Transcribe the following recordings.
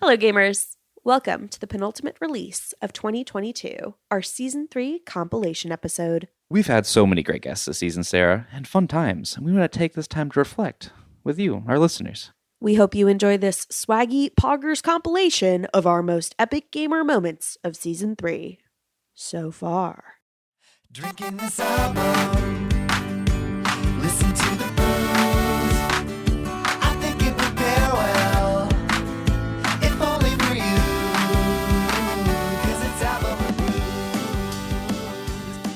Hello, gamers. Welcome to the penultimate release of 2022, our Season 3 compilation episode. We've had so many great guests this season, Sarah, and fun times, and we want to take this time to reflect with you, our listeners. We hope you enjoy this swaggy Poggers compilation of our most epic gamer moments of Season 3 so far. Drinking this album, listen to the booze. I think it would pair well, if only for you, 'cause it's Album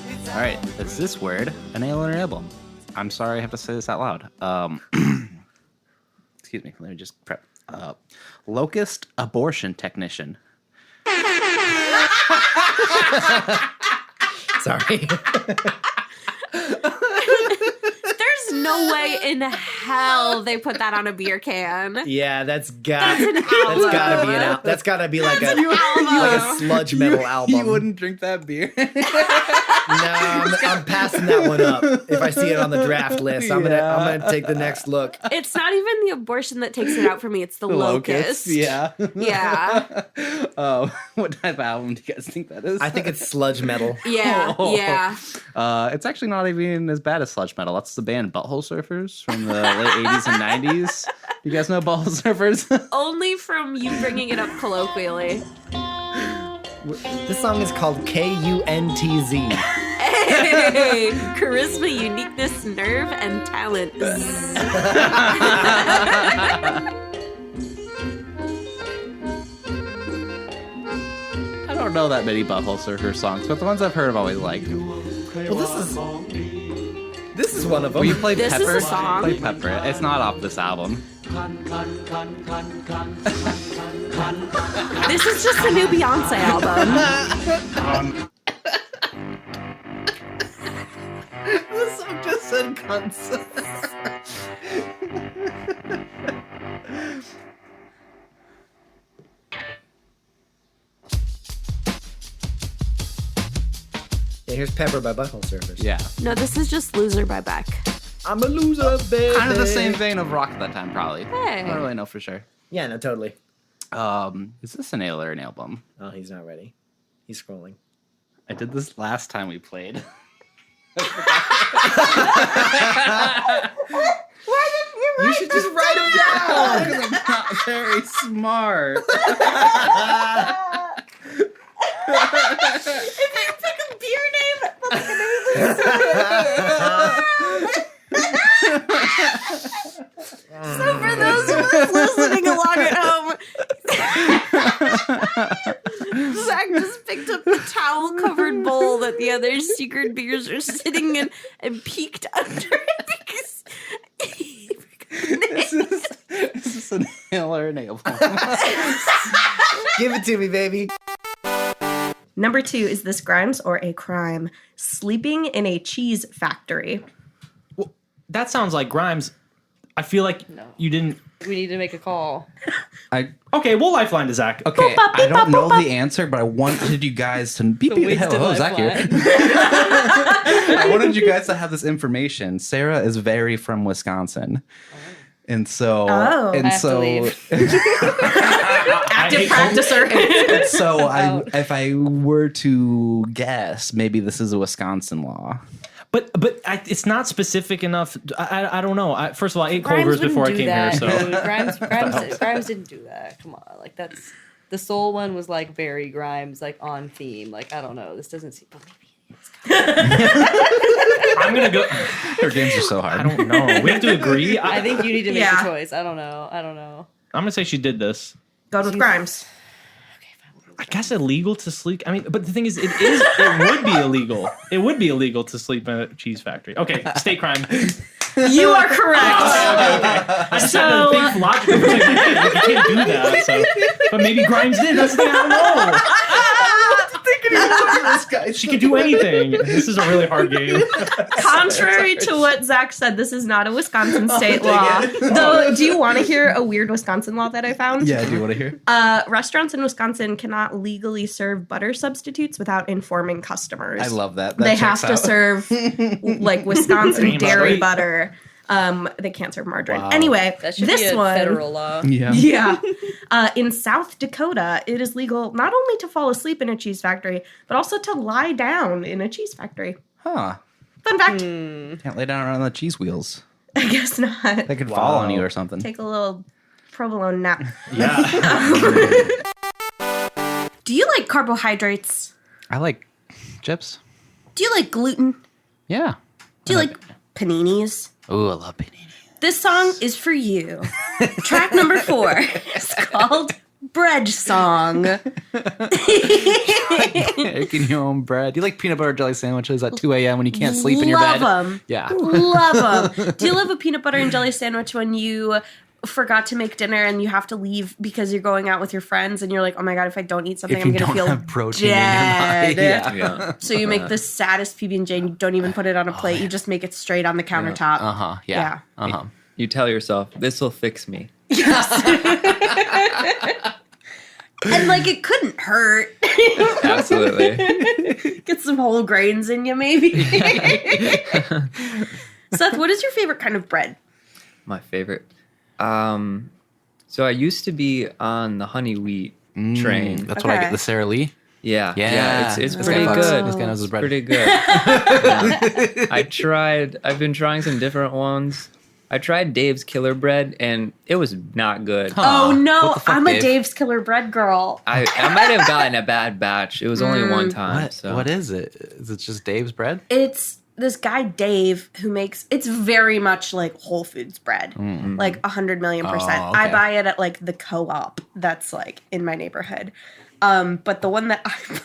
ReBrews. All right, is this word an ale or an album? I'm sorry I have to say this out loud. Excuse me, let me just prep. Locust abortion technician. Sorry. There's no way in hell they put that on a beer can. Yeah, that's an gotta be an album. That's gotta be like a sludge metal album. You wouldn't drink that beer. No, I'm passing that one up. If I see it on the draft list, I'm gonna take the next look. It's not even the abortion that takes it out for me, it's the locust. Yeah. Yeah. What type of album do you guys think that is? I think it's sludge metal. Yeah, yeah. It's actually not even as bad as sludge metal. That's the band Butthole Surfers from the late 80s and 90s. You guys know Butthole Surfers? Only from you bringing it up colloquially. This song is called KUNTZ. Hey! Charisma, uniqueness, nerve, and talent. I don't know that many Butthole Surfer songs, but the ones I've heard I've always liked. Well, this is one of them. Will you play This is Pepper? a song. Play Pepper. It's not off this album. This is just a new Beyonce album. This song just said cunts. Yeah, here's Pepper by Butthole Surfers. Yeah. No, this is just Loser by Beck. I'm a loser, baby. Kind of the same vein of rock at that time, probably. Hey. I don't really know for sure. Yeah, no, totally. Is this an ale or an album? Oh, he's not ready. He's scrolling. I did this last time we played. You should just write him down. Because I'm not very smart. If you pick a beer name, that's the name So for those of us listening along at home, Zach just picked up the towel-covered bowl that the other secret beers are sitting in and peeked under it because... Is this an ale or an album? Give it to me, baby. Number 2, is this Grimes or a crime? Sleeping in a cheese factory. Well, that sounds like Grimes. I feel like you didn't. We need to make a call. Okay, we'll lifeline to Zach. Okay, I don't know the answer, but I wanted you guys to beep. Hello, Zach here. I wanted you guys to have this information. Sarah is very from Wisconsin. And so, Active practicer. and so if I were to guess, maybe this is a Wisconsin law. But it's not specific enough. I don't know. First of all, I ate Grimes Culver's before I wouldn't came do here, that, so dude. Grimes didn't do that. Come on, like that's the soul one was like very Grimes, like on theme. Like I don't know. This doesn't seem. But maybe I'm gonna go. Her games are so hard. I don't know. We have to agree. I think you need to make Yeah. a choice. I don't know. I'm gonna say she did this. Going with Grimes. I guess illegal to sleep. I mean, but the thing is, it would be illegal. It would be illegal to sleep in a cheese factory. Okay, state crime. You are correct. I just had to think logically. You can't do that. So, but maybe Grimes did. That's the thing. I don't know. She could do anything. This is a really hard game. Contrary to what Zach said, this is not a Wisconsin state law. Though, do you want to hear a weird Wisconsin law that I found? Yeah, do you want to hear? Restaurants in Wisconsin cannot legally serve butter substitutes without informing customers. I love that. They have to serve like Wisconsin Cream dairy butter. butter. They can't serve margarine. Anyway, That should this be a one, federal law. Yeah. yeah. In South Dakota, it is legal not only to fall asleep in a cheese factory, but also to lie down in a cheese factory. Huh. Fun fact. Can't lay down on the cheese wheels. I guess not. They could fall on you or something. Take a little provolone nap. Yeah. Do you like carbohydrates? I like chips. Do you like gluten? Yeah. Do you like paninis? Ooh, I love panini. This song is for you. Track number 4 is called Bread Song. Making your own bread. Do you like peanut butter jelly sandwiches at 2 a.m. when you can't sleep in your bed? Love them. Yeah. Love them. Do you love a peanut butter and jelly sandwich when you forgot to make dinner and you have to leave because you're going out with your friends and you're like, oh my God, if I don't eat something, If I'm you going to don't feel have protein dead. in your body. Yeah. So you make the saddest PB&J and you don't even put it on a plate. You just make it straight on the countertop. Uh-huh. Yeah. Uh-huh. You tell yourself, this will fix me. And like it couldn't hurt. Absolutely. Get some whole grains in you, maybe. Seth, what is your favorite kind of bread? My favorite. So I used to be on the honey wheat train. That's what I Okay. get. The Sara Lee. Yeah. Yeah. It's This pretty guy fucks- good. This guy knows his bread. Pretty good. Yeah. I've been trying some different ones. I tried Dave's Killer Bread and it was not good. Huh. Oh no, What the fuck, I'm a Dave? Dave's Killer Bread girl. I might have gotten a bad batch. It was only one time. What? So. What is it? Is it just Dave's bread? It's this guy Dave who makes it's very much like Whole Foods bread, like 100,000,000%. Oh, okay. I buy it at like the co-op that's like in my neighborhood. But the one that I buy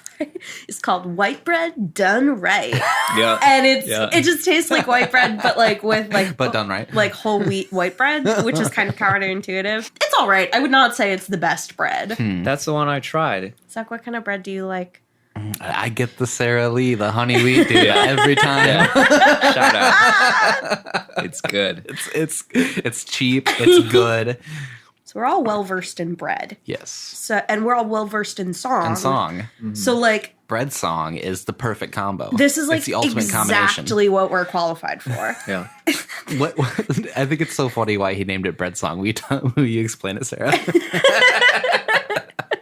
is called White Bread Done Right, Yeah. and it just tastes like white bread, but like with like But done right. like whole wheat white bread, which is kind of counterintuitive. It's all right. I would not say it's the best bread. That's the one I tried. Zach, what kind of bread do you like? I get the Sara Lee, the honey wheat, dude, every time. Yeah. Shout out. It's good. It's cheap. It's good. So we're all well versed in bread. Yes. So and we're all well versed in song. And song. So like Bread song is the perfect combo. this is like it's the ultimate combination. exactly what we're qualified for. Yeah. What, I think it's so funny why he named it bread song. Will you explain it, Sarah?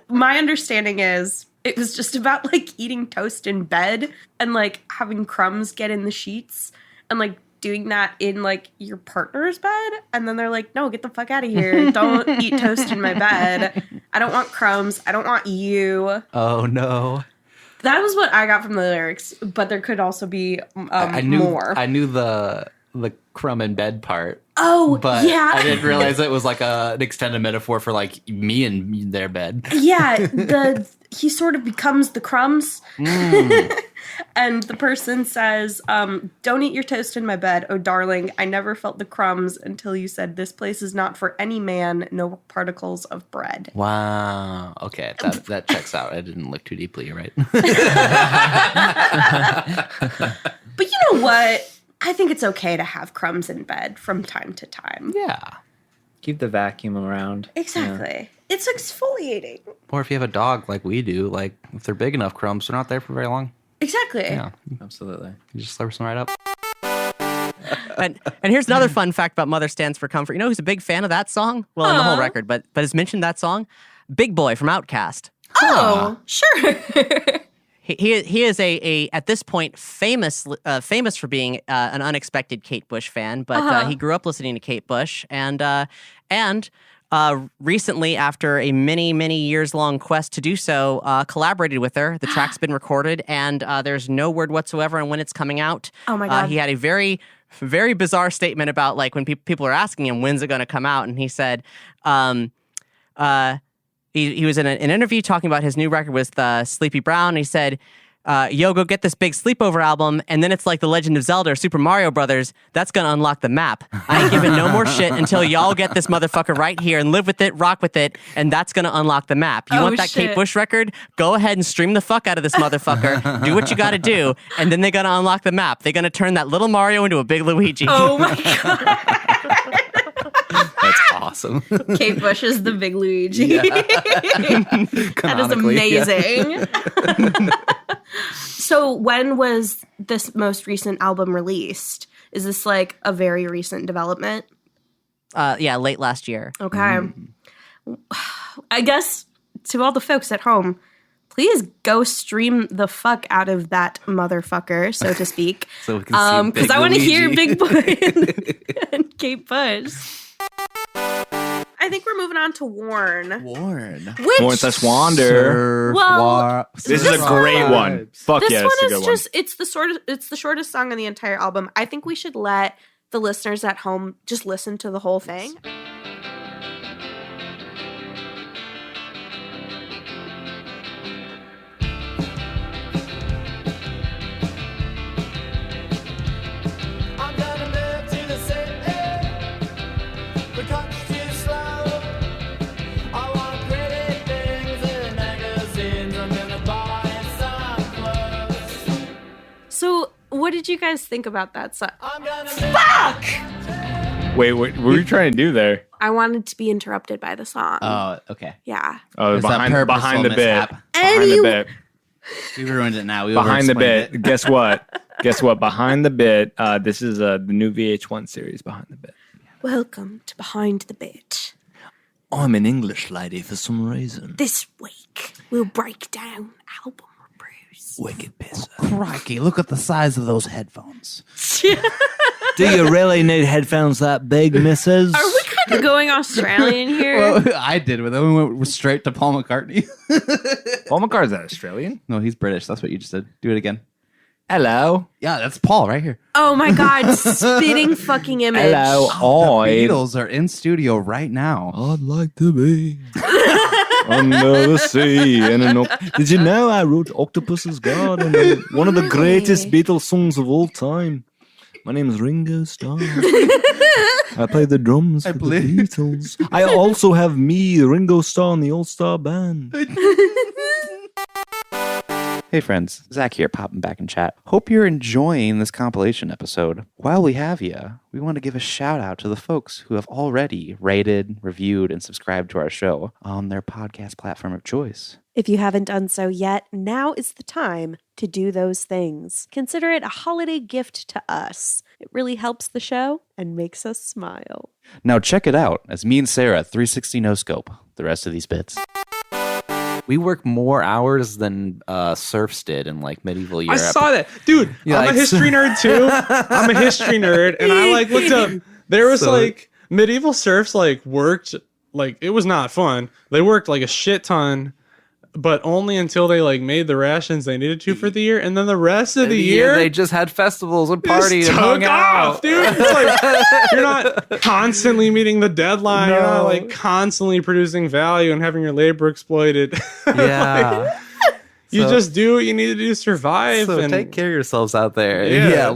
My understanding is it was just about like eating toast in bed and like having crumbs get in the sheets and like doing that in like your partner's bed, and then they're like, no, get the fuck out of here, don't eat toast in my bed, I don't want crumbs, I don't want you. Oh no. That was what I got from the lyrics, but there could also be I knew more. I knew the crumb in bed part. Oh, But yeah. I didn't realize it was like an extended metaphor for like me and their bed. Yeah, he sort of becomes the crumbs. And the person says, don't eat your toast in my bed. Oh, darling, I never felt the crumbs until you said this place is not for any man, no particles of bread. Wow. Okay, that checks out. I didn't look too deeply, you're right. But you know what? I think it's okay to have crumbs in bed from time to time. Yeah. Keep the vacuum around. Exactly. It's exfoliating. Or if you have a dog like we do, like if they're big enough crumbs, they're not there for very long. Exactly. Yeah. Yeah. Absolutely. You just slurp some right up. And here's another fun fact about Mother Stands for Comfort. You know who's a big fan of that song? Well, in the whole record, but has mentioned that song? Big Boy from Outkast. Oh, sure. He is a at this point famous for being an unexpected Kate Bush fan, but he grew up listening to Kate Bush and recently, after a many years long quest to do so, collaborated with her. The track's been recorded, and there's no word whatsoever on when it's coming out. Oh my God. He had a very bizarre statement about like when people are asking him when's it going to come out, and he said. He was in an interview talking about his new record with Sleepy Brown. He said, yo, go get this big sleepover album, and then it's like The Legend of Zelda or Super Mario Brothers. That's going to unlock the map. I ain't giving no more shit until y'all get this motherfucker right here and live with it, rock with it, and that's going to unlock the map. You want that shit. Kate Bush record? Go ahead and stream the fuck out of this motherfucker. Do what you got to do, and then they're going to unlock the map. They're going to turn that little Mario into a big Luigi. Oh my God. That's awesome. Kate Bush is the big Luigi. That is Canonically, yeah. amazing. So when was this most recent album released? Is this like a very recent development? Yeah, late last year. Okay. I guess to all the folks at home, please go stream the fuck out of that motherfucker, so to speak. So we can see Because I want to hear Big Boy and Kate Bush. I think we're moving on to Warn. Warn. Which Warn us wander. Well, This is a great one. Fuck this yeah, one it's a is good just it's the shortest song on the entire album. I think we should let the listeners at home just listen to the whole thing. I'm gonna move to the city. The country's too slow. I want pretty things in magazines. I'm gonna buy some clothes. So, what did you guys think about that song? I'm gonna Wait, what were you trying to do there? I wanted to be interrupted by the song. Oh, okay. Yeah. Oh, Is that behind the bit. mishap? Behind the bit. We ruined it now. We Behind the over-explained bit. Guess what? Guess what? Behind the bit. This is the new VH1 series, Behind the Bit. Welcome to Behind the Bit. I'm an English lady for some reason. This week, we'll break down Album ReBrews. Wicked piss. Crikey, look at the size of those headphones. Do you really need headphones that big, missus? Are we kind of going Australian here? Well, I did, but then we went straight to Paul McCartney. Paul McCartney's that Australian? No, he's British. That's what you just did. Do it again. Hello. Yeah, that's Paul right here. Oh my god, spitting fucking image. Hello. The Beatles are in studio right now. I'd like to be under the sea. Did you know I wrote Octopus's Garden, one of the greatest Beatles songs of all time? My name is Ringo Starr. I play the drums for the Beatles. I also have me, Ringo Starr, in the All-Star Band. Hey friends, Zach here, popping back in chat. Hope you're enjoying this compilation episode. While we have you, we want to give a shout out to the folks who have already rated, reviewed, and subscribed to our show on their podcast platform of choice. If you haven't done so yet, now is the time to do those things. Consider it a holiday gift to us. It really helps the show and makes us smile. Now check it out as me and Sarah 360 no scope the rest of these bits. We work more hours than serfs did in like medieval Europe. I saw that. Dude, I'm a history nerd too. I'm a history nerd. And I like looked up. There was like medieval serfs like worked like it was not fun. They worked like a shit ton, but only until they like made the rations they needed to for the year. And then the rest of the year they just had festivals and just partied and took hung off, out. dude. It's like you're not constantly meeting the deadline. You're not like constantly producing value and having your labor exploited. Yeah. You just do what you need to do to survive. So and take care of yourselves out there. Yeah. Yeah,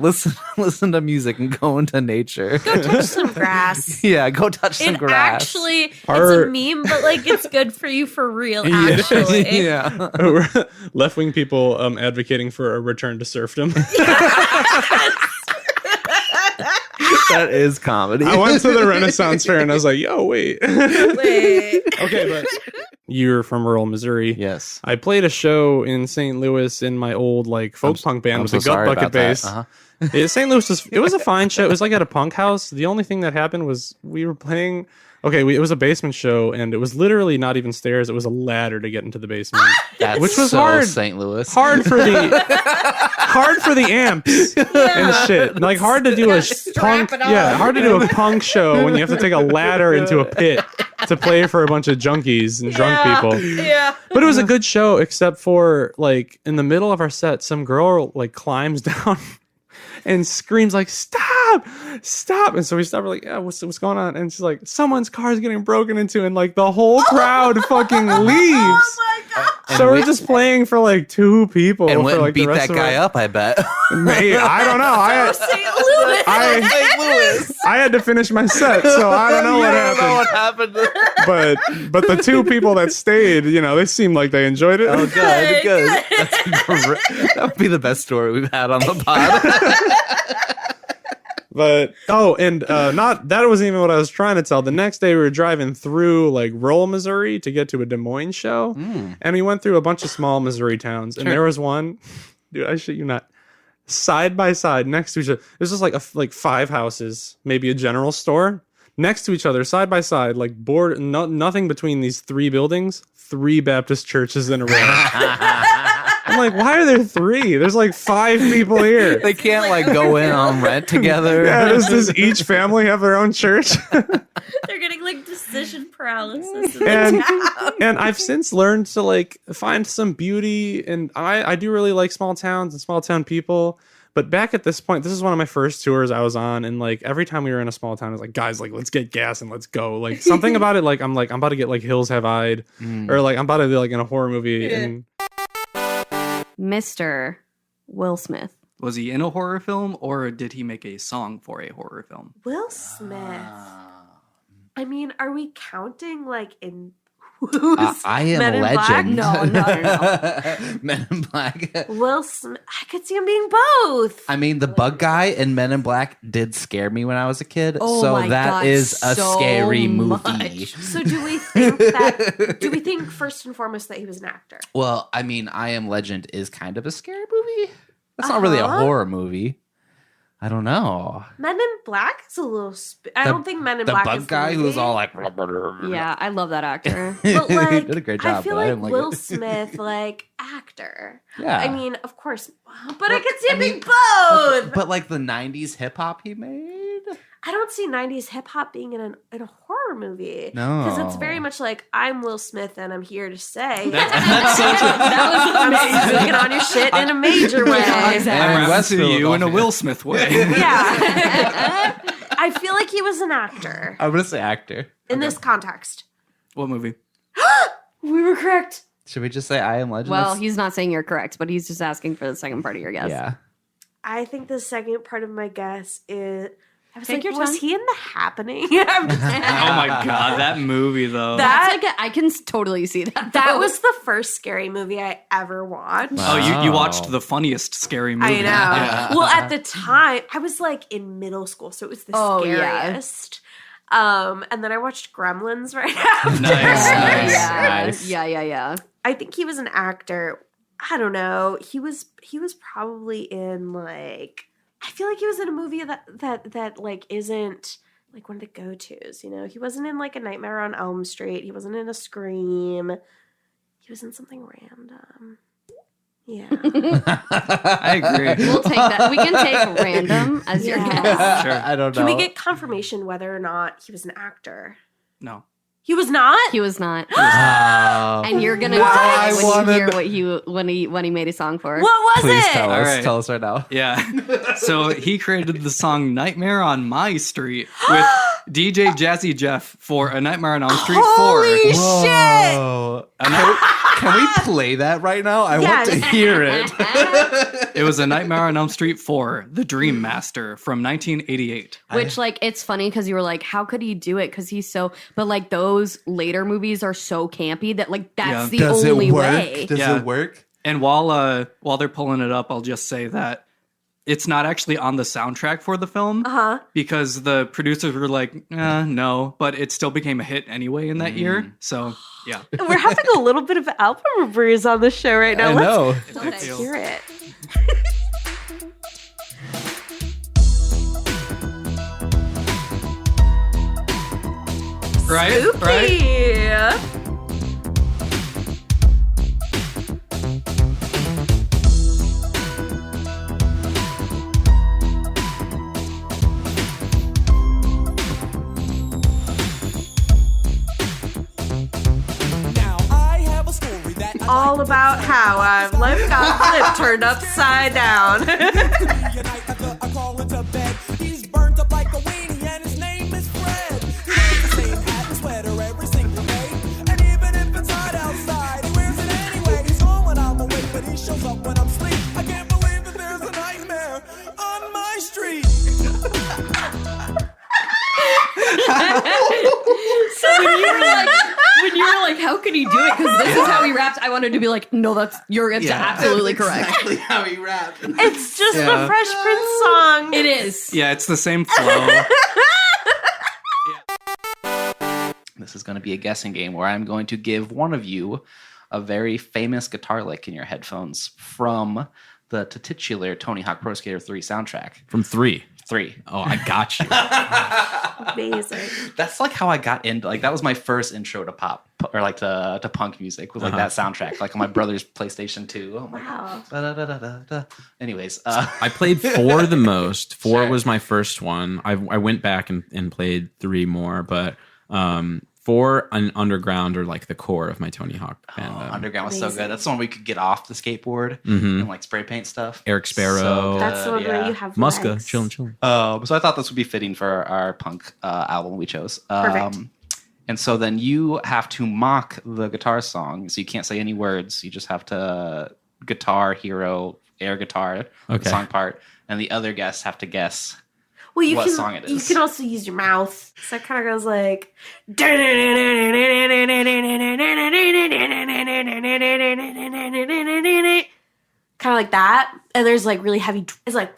listen to music and go into nature. Go touch some grass. Yeah, go touch some grass. Actually, it's Our- a meme, but like it's good for you for real, actually. Yeah. left-wing people advocating for a return to serfdom. That is comedy. I went to the Renaissance Fair and I was like, yo, wait. Wait. Okay, but you're from rural Missouri. Yes. I played a show in St. Louis in my old like folk punk band with a gut bucket bass. Yeah, St. Louis was a fine show. It was like at a punk house. The only thing that happened was we were playing. Okay, it was a basement show, and it was literally not even stairs. It was a ladder to get into the basement, That's which was so hard. St. Louis. Hard for the amps and shit. Like hard to do a punk. Yeah, hard to do a punk show when you have to take a ladder into a pit to play for a bunch of junkies and drunk people. Yeah. But it was a good show, except for like in the middle of our set, some girl like climbs down and screams like, "Stop! Stop!" And so we stop. We're like, "Yeah, what's going on?" And she's like, "Someone's car is getting broken into," and like the whole crowd fucking leaves. Oh my god. So we're just playing for like two people And for went like and beat the rest that of guy our- up, I bet. Mate, I don't know. St. Louis. I had to finish my set, so I don't know what happened. But the two people that stayed, you know, they seemed like they enjoyed it. Oh, good. That's great. That would be the best story we've had on the pod. But not that wasn't even what I was trying to tell. The next day we were driving through like rural Missouri to get to a Des Moines show, and we went through a bunch of small Missouri towns, and there was one, dude, I shit you not, side by side next to each other. There's just like 5 houses, maybe a general store next to each other, side by side, like nothing between these 3 buildings. 3 Baptist churches in a row. I'm like, why are there 3? There's like 5 people here. They can't like go in on rent together. Yeah, does each family have their own church? They're getting like decision paralysis. And I've since learned to like find some beauty, and I do really like small towns and small town people. But back at this point, this is one of my first tours I was on, and like every time we were in a small town, I was like, guys, like let's get gas and let's go. Like something about it, like I'm about to get like Hills Have Eyed, or like I'm about to be like in a horror movie. And Mr. Will Smith. Was he in a horror film, or did he make a song for a horror film? Will Smith. I mean, are we counting like in I Am Men in Legend? Black? No. Men in Black. Will Smith. I could see him being both. I mean, the bug guy in Men in Black did scare me when I was a kid. Oh so my that God, is a so scary movie. much. So do we think first and foremost that he was an actor? Well, I mean, I Am Legend is kind of a scary movie. That's not really a horror movie. I don't know. Men in Black is a little. I don't think Men in the Black bug is guy the who was movie. all like. Yeah, I love that actor. But like, did a great job. I feel but I like didn't like Will it. Smith, like actor. Yeah. I mean, of course, but I could see him I mean, being both. But like the '90s hip hop he made. I don't see '90s hip hop being in a horror movie. No. because it's very much like I'm Will Smith and I'm here to say That's such a. I'm speaking on your shit in a major way. I'm West rapping to you in a Philadelphia. Will Smith way. Yeah, I feel like he was an actor I'm gonna say actor. in this context. What movie? We were correct. Should we just say I Am Legend? Well, That's- he's not saying you're correct, but he's just asking for the second part of your guess. yeah. I think the second part of my guess is. I was Take like, your was time. he in The Happening? I'm just- Oh my god, that movie though. That's like I can totally see that. That though. was the first scary movie I ever watched. Oh, you watched the funniest scary movie. I know. Yeah. Well, at the time, I was like in middle school, so it was the Oh, yeah. scariest. And then I watched Gremlins right after. Nice. Yeah. I think he was an actor. I don't know. He was probably in like. I feel like he was in a movie that like isn't like one of the go-tos, you know? He wasn't in like A Nightmare on Elm Street. He wasn't in a Scream. He was in something random. Yeah. I agree. We'll take that. We can take random as your Yeah. guess. Sure. I don't know. Can we get confirmation whether or not he was an actor? No. He was not? He was not. Oh. And you're gonna What? die when I you hear wanted- what he made a song for. What was Please it? tell us. All right. Tell us right now. Yeah. So he created the song Nightmare on My Street with DJ Jazzy Jeff for A Nightmare on Elm Street 4. Holy shit! Whoa. Can we play that right now? I want to Yes. hear it. It was A Nightmare on Elm Street 4, The Dream Master from 1988. Which, like, it's funny because you were like, how could he do it? Because he's so, but like those later movies are so campy that like that's the Does only it work? way. Does Yeah. it work? And while they're pulling it up, I'll just say that it's not actually on the soundtrack for the film because the producers were like, no, but it still became a hit anyway in that year. So, yeah. We're having a little bit of album ReBrews on the show right now. I know. Let's hear it. Right? Right? Yeah. Now I have a story that All about how life got flipped, turned upside down. I crawl into bed. He's burnt up like a weenie and his name is Fred. He wears the same hat and sweater every single day. And even if it's hot outside, he wears it anyway. He's home when I'm awake, but he shows up when I'm asleep. I can't believe that there's a nightmare on my street. So when you were like, how could he do it? Because this is how he raps. I wanted to be like, no, you're absolutely correct. Exactly how he rapped. It's just Yeah. the Fresh Prince song. It is. Yeah, it's the same flow. This is going to be a guessing game where I'm going to give one of you a very famous guitar lick in your headphones from the titular Tony Hawk Pro Skater 3 soundtrack. From 3. 3. Oh, I got you. Amazing. That's like how I got into, like, that was my first intro to pop, or like to punk music, was like that soundtrack, like on my brother's PlayStation 2. Oh my God. Anyways, I played 4 the most. 4 was my first one. I went back and played 3 more, but 4 and Underground are like the core of my Tony Hawk fandom. Underground was so good. That's the one we could get off the skateboard and like spray paint stuff. Eric Sparrow. So good, That's the one where you have Muska, legs. chillin'. So I thought this would be fitting for our punk album we chose. Perfect. And so then you have to mock the guitar song. So you can't say any words. You just have to guitar, hero, air guitar, the song part. And the other guests have to guess Well, what song it is. You can also use your mouth. So it kind of goes like. Kind of like that. And there's like really heavy. It's like.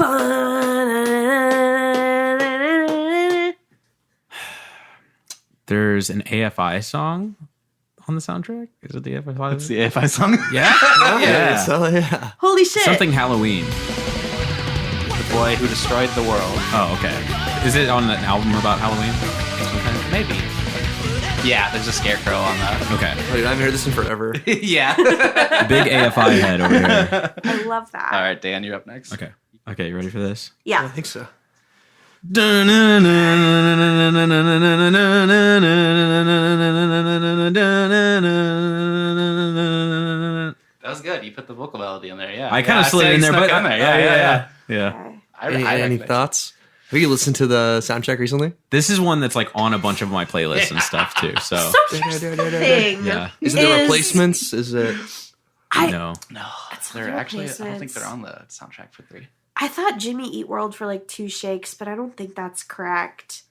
There's an AFI song on the soundtrack. Is it the AFI song? It's the AFI song. Yeah? Yeah. So, yeah. Holy shit. Something Halloween. The boy who destroyed the world. Oh, okay. Is it on an album about Halloween? Okay. Maybe. Yeah, there's a scarecrow on that. Okay. Oh, dude, I haven't heard this in forever. Yeah. Big AFI head over here. I love that. All right, Dan, you're up next. Okay. Okay, you ready for this? Yeah. I think so. That was good. You put the vocal melody in there. Yeah. I kind of slid in there, but on there. Yeah. Any thoughts? Have you listened to the soundtrack recently? This is one that's like on a bunch of my playlists and stuff too. So, Thing. yeah. Is it the replacements? Is it? No. No, It's they're not actually. I don't think replacements. they're on the soundtrack for 3. I thought Jimmy Eat World for like 2 shakes, but I don't think that's correct.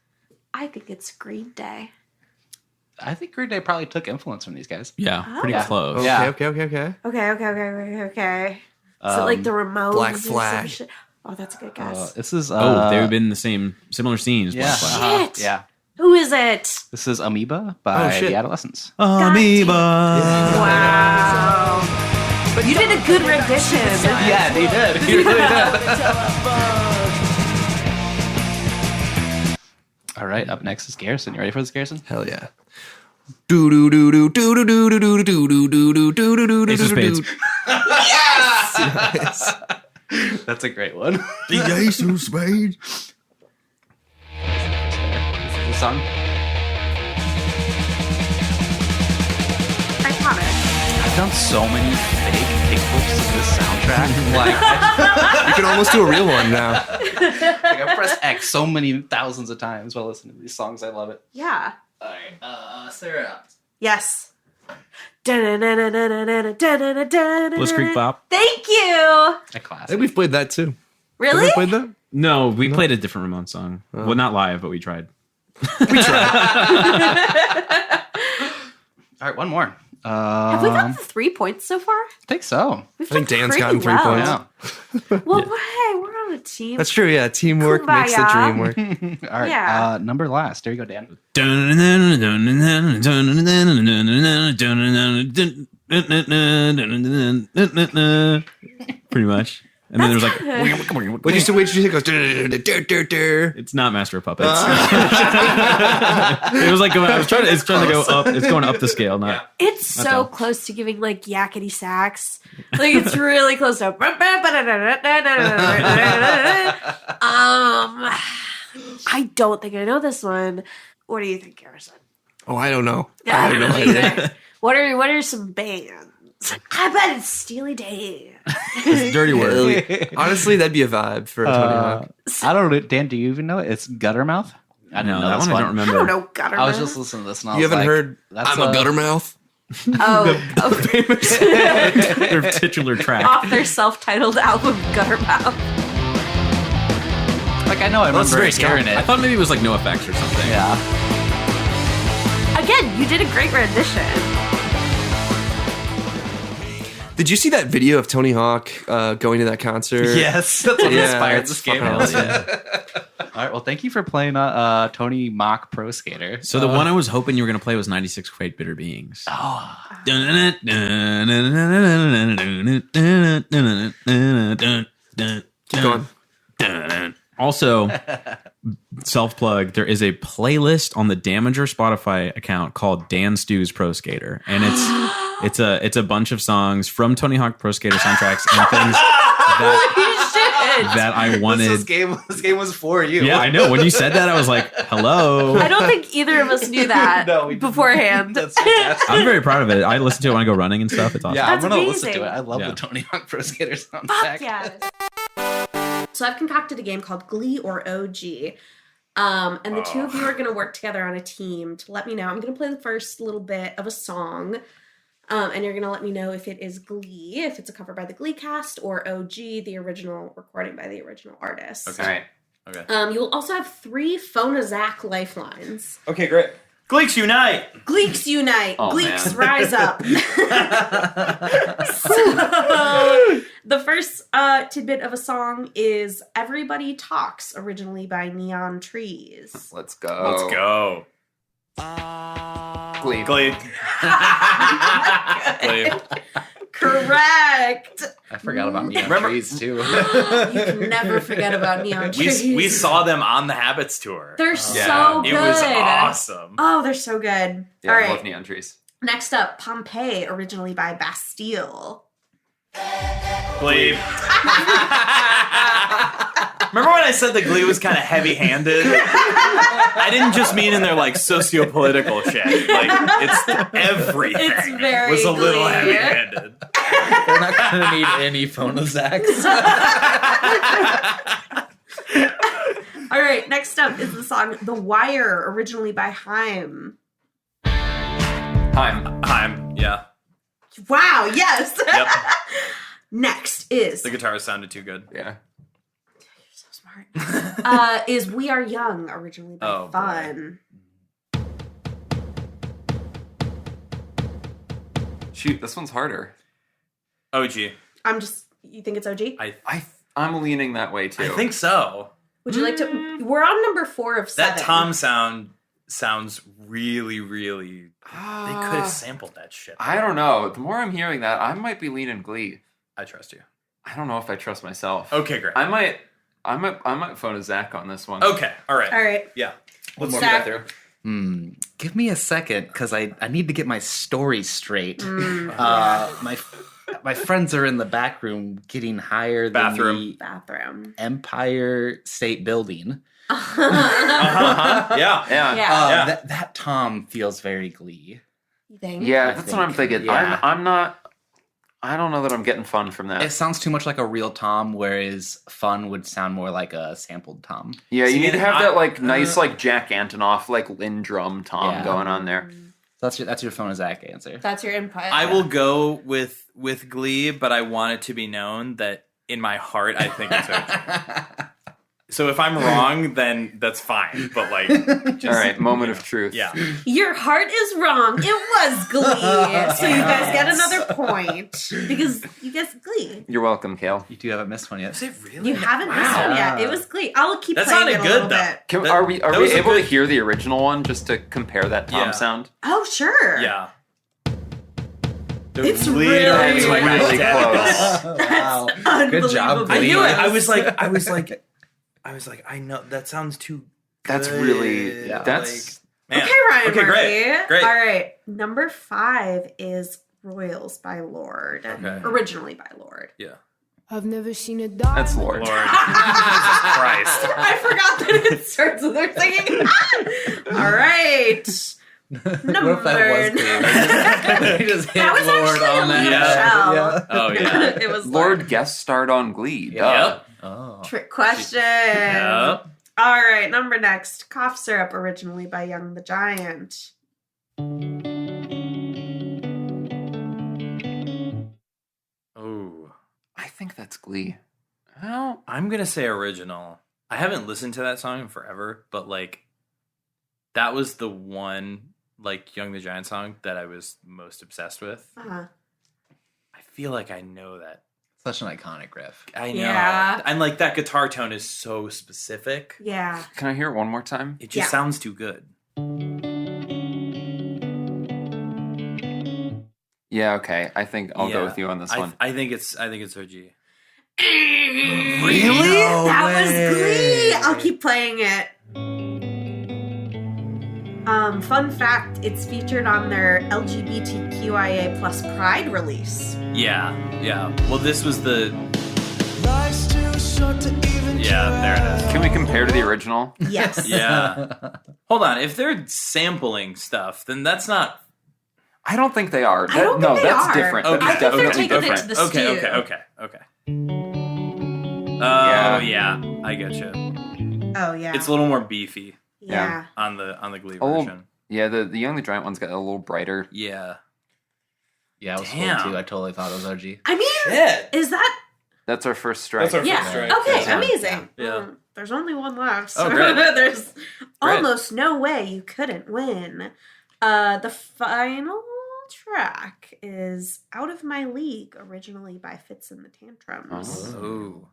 I think it's Green Day. I think Green Day probably took influence from these guys. Yeah, pretty Yeah. close. Okay, Yeah. Okay. Is it like the Ramones? Black or some Flag. shit? Oh, that's a good guess. This is. They've been in the similar scenes. Yeah. Shit. Yeah. Who is it? This is Amoeba by shit. The Adolescents. Amoeba. Wow. But you did a good rendition. Yeah, they did. You really did. All right, up next is Garrison. You ready for this, Garrison? Hell yeah. Do do do do do do do do do do do do do do do. Ace of Spades. Yes. That's a great one. The Ace of Spades. The song. Iconic. I've done so many fake kickflips to this soundtrack. Like, You can almost do a real one now. I've pressed X so many thousands of times while listening to these songs. I love it. Yeah. All right, Sarah. Yes. Bliss Creek Bop. Thank you. A I classic. think we've played that too. Really? Have we played that? No, we played a different Ramon song. Well, not live, but we tried. All right, one more. Have we got the 3 points so far? I think so. We've I think done Dan's pretty gotten 3 well. points. Yeah. Well, hey, we're on a team. That's true. Yeah, teamwork makes the Kumbaya. dream work. All right, Yeah. number last. There you go, Dan. Pretty much. And then there's like, What did you say? It goes. it's not Master of Puppets. It was like going, it's trying to go up. It's going up the scale, not. It's so close to giving like yakety sax. Like it's really close to. I don't think I know this one. What do you think, Garrison? Oh, I don't know. I Yeah, have no idea. What are some bands? I bet it's Steely Dan. It's dirty word. Honestly, that'd be a vibe for Tony Hawk. I don't know. Dan, do you even know it? It's Guttermouth. I didn't No, know that this one I don't I remember. don't know gutter. I was just listening to this and I You was haven't like, heard that's I'm a Guttermouth? Oh, Their titular track. off their self-titled album Guttermouth. Like I know I that's remember very hearing Scott. it. I thought maybe it was like No Effects or something. Yeah. Again, you did a great rendition. Did you see that video of Tony Hawk going to that concert? Yes, that's what Yeah, inspired it's this game. fucking awesome. All right. Well, thank you for playing Tony Mock Pro Skater. So the one I was hoping you were going to play was 96 Great Bitter Beings. Keep going. Also, self-plug, there is a playlist on the Damager Spotify account called Dan Stew's Pro Skater. And it's a bunch of songs from Tony Hawk Pro Skater soundtracks and things that I wanted. This game was for you. Yeah, I know. When you said that, I was like, hello. I don't think either of us knew that beforehand. That's fantastic. I'm very proud of it. I listen to it when I go running and stuff. It's awesome. Yeah, That's I'm going to listen to amazing. it. I love Yeah. the Tony Hawk Pro Skater soundtrack. Fuck yes. So I've concocted a game called Glee or OG. And the two of you are going to work together on a team to let me know. I'm going to play the first little bit of a song. And you're going to let me know if it is Glee, if it's a cover by the Glee cast, or OG, the original recording by the original artist. Okay. All right. Okay. You will also have 3 Phonozak lifelines. Okay, great. Gleeks unite! Gleeks unite! Oh, Gleeks man. rise up! So, the first tidbit of a song is Everybody Talks, originally by Neon Trees. Let's go. Glee. Glee. Correct! I forgot about Neon Remember- Trees, too. You can never forget about Neon Trees. We saw them on the Habits tour. They're so good. It was awesome. Oh, they're so good. Yeah, All I right. love Neon Trees. Next up, Pompeii, originally by Bastille. Glee. Remember when I said that Glee was kind of heavy-handed? I didn't just mean in their like socio-political shit. Like it's everything. It's very was a little Glee. heavy-handed. They're not going to need any Phonozaks. All right, next up is the song The Wire, originally by Haim. Haim. Yeah. Wow, yes. Yep. Next is The guitar sounded too good. Yeah. so smart. Is We Are Young, originally by Oh, boy. Fun. Shoot, this one's harder. OG. You think it's OG? I'm leaning that way too. I think so. Would you like to? We're on number 4 of 7. That Tom sound sounds really, really. They could have sampled that shit. I don't know. The more I'm hearing that, I might be leaning Glee. I trust you. I don't know if I trust myself. Okay, great. I might phone a Zach on this one. Okay, all right. All right. Yeah. Let's Let's Zach. through. Give me a second, because I need to get my story straight. My friends are in the back room getting higher than the Bathroom. Empire State Building. Yeah. That Tom feels very Glee. You think? Yeah, that's what I'm thinking. Yeah. I'm not. I don't know that I'm getting fun from that. It sounds too much like a real Tom, whereas Fun would sound more like a sampled Tom. Yeah, you See, need to have I- that like nice like Jack Antonoff like Lindrum Tom Yeah. going on there. That's your phone Zach answer. That's your input. I will go with Glee, but I want it to be known that in my heart I think it's OG. So if I'm wrong, then that's fine. But like, just, All right, moment of truth. Yeah. Your heart is wrong. It was Glee. So you guys get another point because you guessed Glee. You're welcome, Kale. You haven't missed one yet. Is it really? You haven't missed one yet. It was Glee. I'll keep That playing sounded it a good little though. bit. Can, That- are we that able was a to good- hear the original one just to compare that Tom Yeah. sound? Oh, sure. Yeah. It's Literally really, like really identical. close. Wow. Unbelievable. Good job, I Glee. knew it. I was like, I know that sounds too. That's good. really Yeah. that's Man. Okay, Ryan Okay, Murphy. great. All right. Number 5 is Royals by Lord. Okay. Originally by Lord. Yeah. I've never seen a diamond. that's Lord. Lord. Jesus Christ. I forgot that it starts with her singing. All right. Number. What if that was Glee? They just hit That was Lord actually on a that. Michelle. Yeah. Oh yeah. It was Lord guest starred on Glee. Duh. Yep. Oh. Trick question. Yep. All right, number next. Cough Syrup, originally by Young the Giant. Oh. I think that's Glee. Well, I'm gonna say original. I haven't listened to that song in forever, but like, that was the one like Young the Giant song that I was most obsessed with. Uh-huh. I feel like I know that Such an iconic riff. I know. Yeah. And like that guitar tone is so specific. Yeah. Can I hear it one more time? It just sounds too good. Yeah, okay. I think I'll go with you on this one. I think it's OG. Really? That was Glee. I'll keep playing it. Fun fact, it's featured on their LGBTQIA plus Pride release. Yeah. Well, this was the... Life's too short to even Yeah, there it is. Can we compare to the original? Yes. Yeah. Hold on. If they're sampling stuff, then that's not... I don't think they are. I don't think they that's are. different. Okay. That is I think they're definitely taking it different. to the Okay. Oh, yeah. I get you. Oh, yeah. It's a little more beefy Yeah. on the Glee A little- version. Yeah, the Young the Giant one's got a little brighter. Yeah. Yeah, it was Damn. cool too. I totally thought it was OG. I mean, Shit. is that... That's our first strike. That's our Yeah. first strike. Okay, Yeah. amazing. Yeah. There's only one left. So Oh, great. there's Great. almost no way you couldn't win. The final track is Out of My League, originally by Fits and the Tantrums. Ooh.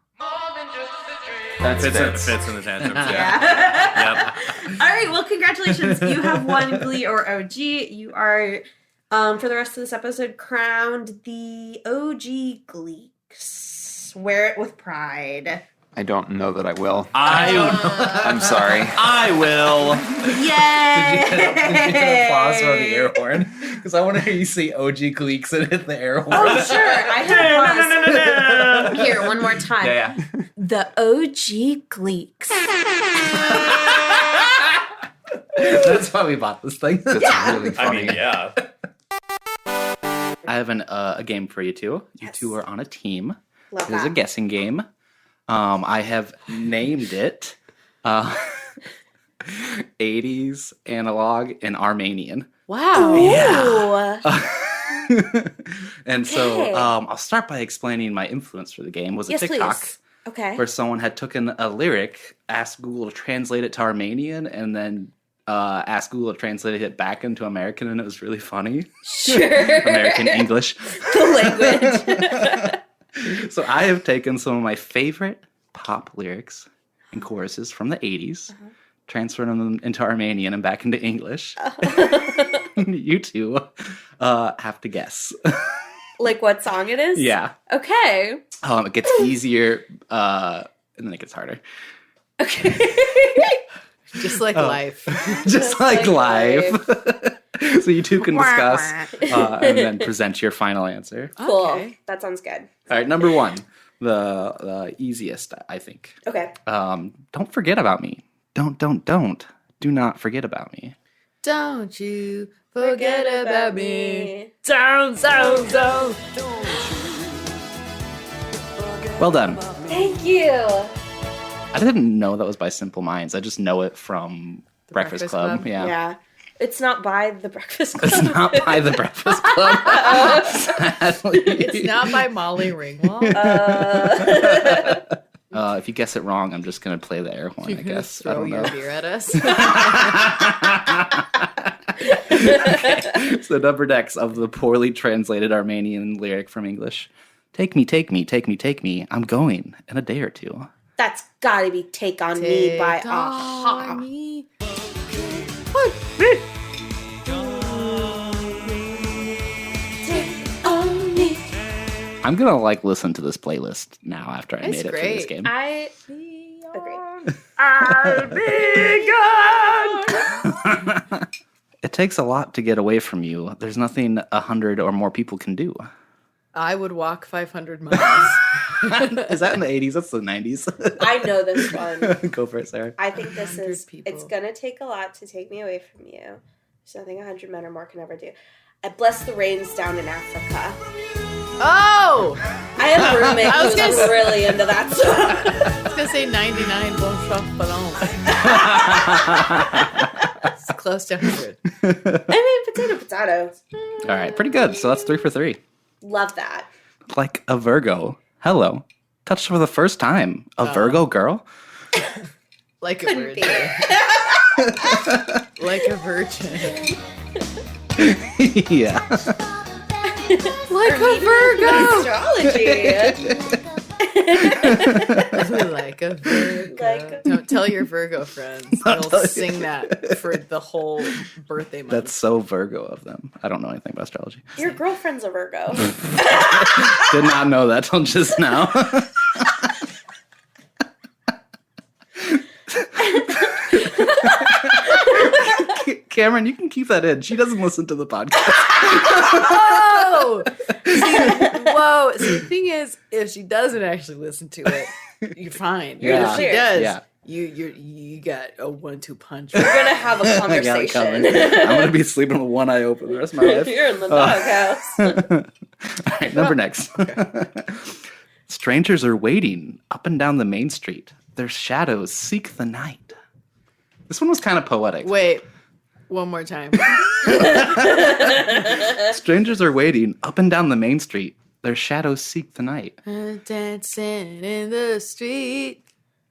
That's Fits in the tantrums. Yeah. Yep. All right. Well, congratulations. You have won Glee or OG. You are, for the rest of this episode, crowned the OG Gleeks. Wear it with pride. I don't know that I will. I'm sorry. I will. Yay! Did you get applause for the air horn? Because I want to hear you say OG Gleeks and hit the air horn. Oh, sure. I have applause. Here, one more time. Yeah. The OG Gleeks. That's why we bought this thing. That's really funny. I mean, yeah. I have a game for you two. You two are on a team. Love It is a that. guessing game. I have named it 80s analog and Armenian. Wow. Yeah. And so Okay. I'll start by explaining my influence for the game was a Yes, TikTok please. Okay. where someone had taken a lyric, asked Google to translate it to Armenian, and then asked Google to translate it back into American, and it was really funny. Sure. American English. The language. So I have taken some of my favorite pop lyrics and choruses from the 80s, transferred them into Armenian and back into English. You two have to guess. Like what song it is? Yeah. Okay. It gets easier and then it gets harder. Just like life. Just like life. So you two can discuss and then present your final answer. Cool. Okay. That sounds good. All right, number one, the easiest, I think. Okay. Don't forget about me. Don't. Do not forget about me. Don't you forget about me. Don't. Well done. Thank you. I didn't know that was by Simple Minds. I just know it from Breakfast Club. Yeah. Yeah. It's not by the Breakfast Club. It's not by the Breakfast Club. Sadly. It's not by Molly Ringwald. If you guess it wrong, I'm just going to play the air horn, You're I gonna guess. I throw don't your know. beer at us. So number next of the poorly translated Armenian lyric from English. Take me, take me, take me, take me. I'm going in a day or two. That's gotta be Take On Me by Take Aha. on me. I'm going to listen to this playlist now after I It's made it through this great. game. I agree. It takes a lot to get away from you. There's nothing 100 or more people can do. I would walk 500 miles. Is that in the 80s? That's the 90s. I know this one. Go for it, Sarah. I think this is. people. It's gonna take a lot to take me away from you. There's nothing 100 men or more can ever do. I bless the rains down in Africa. Oh! I have a roommate I was who's gonna say- really into that song. I was going to say 99 bon chauffe ballons. It's close to 100. I mean, potato. All right, pretty good. So that's 3 for 3. Love that. Like a Virgo. Hello. Touched for the first time. A Virgo girl? Like a Couldn't virgin. Like a virgin. Yeah. Like a Virgo. Astrology. Like a Virgo. Don't tell your Virgo friends. They'll sing that for the whole birthday month. That's so Virgo of them. I don't know anything about astrology. Your girlfriend's a Virgo. Did not know that till just now. Cameron, you can keep that in. She doesn't listen to the podcast. Oh! Whoa. See, the thing is, if she doesn't actually listen to it, you're fine. Yeah. If she does, Yeah. you got a 1-2 punch. We're gonna have a I got it conversation. covered. I'm gonna be sleeping with one eye open the rest of my life. You're in the doghouse. All right, number next. Strangers are waiting up and down the main street. Their shadows seek the night. This one was kind of poetic. Wait, one more time. Strangers are waiting up and down the main street. Their shadows seek the night. Dancing in the street.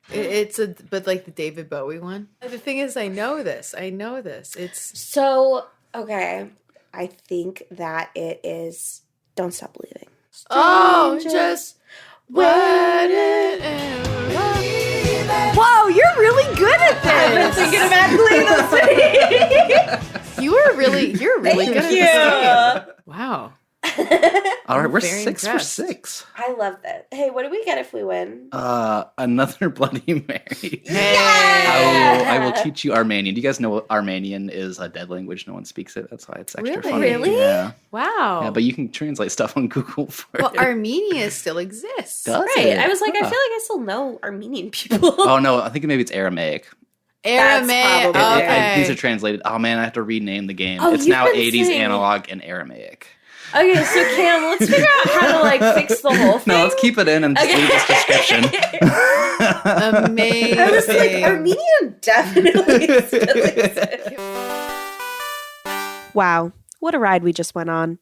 But like the David Bowie one. The thing is, I know this. It's So, okay. I think that it is Don't Stop Believing. just waiting. Whoa, you're really good at this. I've been thinking about Cleveland. You're really good at this. Wow. All right, we're very 6 for impressed. 6. I love that. Hey, what do we get if we win? Another Bloody Mary. Yeah! I will teach you Armenian. Do you guys know what Armenian is? A dead language. No one speaks it. That's why it's extra Really? funny. Really? Yeah. Wow. Yeah, but you can translate stuff on Google for well, it. Armenia still exists. Does Right. it? I was like, I Huh. feel like I still know Armenian people. Oh no, I think maybe it's Aramaic. Aramaic. probably Okay. These are translated. Oh man, I have to rename the game. Oh, it's you've now been 80s saying- analog and Aramaic. Okay, so Cam, let's figure out how to like fix the whole thing. No, let's keep it in and just leave this description. Amazing. I was like, Armenian definitely still exists. Wow, what a ride we just went on.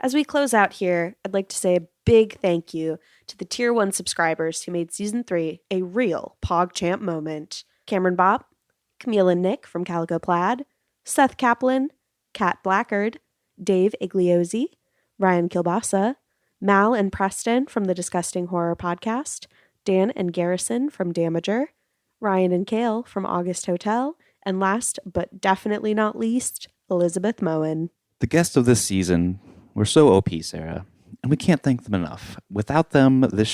As we close out here, I'd like to say a big thank you to the Tier 1 subscribers who made Season 3 a real PogChamp moment. Cameron Bob, Camille and Nick from Calico Plaid, Seth Kaplan, Kat Blackard, Dave Igliozzi, Ryan Kilbasa, Mal and Preston from the Disgusting Horror Podcast, Dan and Garrison from Damager, Ryan and Kale from August Hotel, and last but definitely not least, Elizabeth Moen. The guests of this season were so OP, Sarah, and we can't thank them enough. Without them, this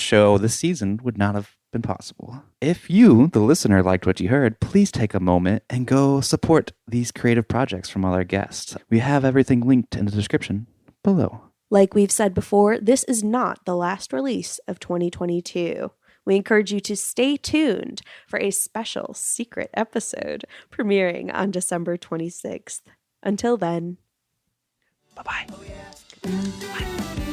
season would not have been possible. If you, the listener, liked what you heard, please take a moment and go support these creative projects from all our guests. We have everything linked in the description below. Like we've said before, this is not the last release of 2022. We encourage you to stay tuned for a special secret episode premiering on December 26th. Until then, bye-bye. Bye.